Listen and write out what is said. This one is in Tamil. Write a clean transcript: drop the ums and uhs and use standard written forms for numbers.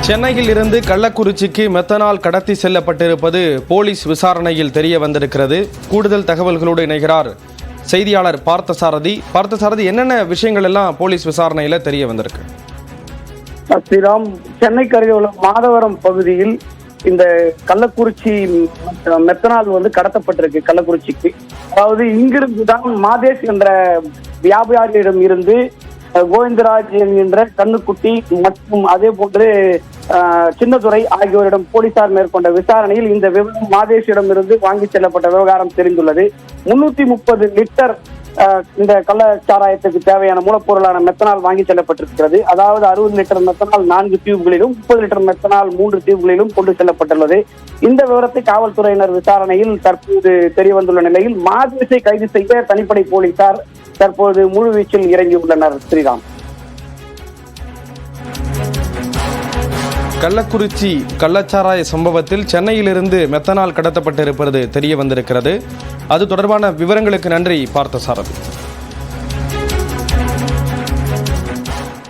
சென்னையில் இருந்து கள்ளக்குறிச்சிக்கு மெத்தனால் கடத்தி செல்லப்பட்டிருப்பது போலீஸ் விசாரணையில் தெரிய வந்திருக்கிறது. கூடுதல் தகவல்களோடு இணைகிறார் செய்தியாளர் பார்த்தசாரதி, என்னென்ன விஷயங்கள் எல்லாம் போலீஸ் விசாரணையில தெரிய வந்திருக்கு? ஸ்ரீராம், சென்னைக்கு அருகே உள்ள மாதவரம் பகுதியில் இந்த கள்ளக்குறிச்சி மெத்தனால் கடத்தப்பட்டிருக்கு கள்ளக்குறிச்சிக்கு. அதாவது இங்கிருந்து தான் மாதேஷ் என்ற வியாபாரியிடம் இருந்து கோவிந்தராஜ் என்கின்ற கண்ணுக்குட்டி மற்றும் அதே போன்று சின்னதுரை ஆகியோரிடம் போலீசார் மேற்கொண்ட விசாரணையில் இந்த விவரம் மாதேஷிடம் இருந்து வாங்கி செல்லப்பட்ட விவகாரம் தெரிந்துள்ளது. 330 லிட்டர் இந்த கள்ளச்சாராயத்துக்கு தேவையான மூலப்பொருளான மெத்தனால் வாங்கி செல்லப்பட்டிருக்கிறது. அதாவது 60 லிட்டர் மெத்தனால் 4 டியூப்களிலும் 30 லிட்டர் மெத்தனால் 3 டியூப்களிலும் கொண்டு செல்லப்பட்டுள்ளது. இந்த விவரத்தை காவல்துறையினர் விசாரணையில் தற்போது தெரிய வந்துள்ள நிலையில் மாதேஷை கைது செய்ய தனிப்படை போலீசார் தற்போது முழுவீச்சில் இறங்கியுள்ளனர். ஸ்ரீராம், கள்ளக்குறிச்சி கள்ளச்சாராய சம்பவத்தில் சென்னையிலிருந்து மெத்தனால் கடத்தப்பட்டிருப்பது தெரிய வந்திருக்கிறது. அது தொடர்பான விவரங்களுக்கு நன்றி பார்த்தசாரதி.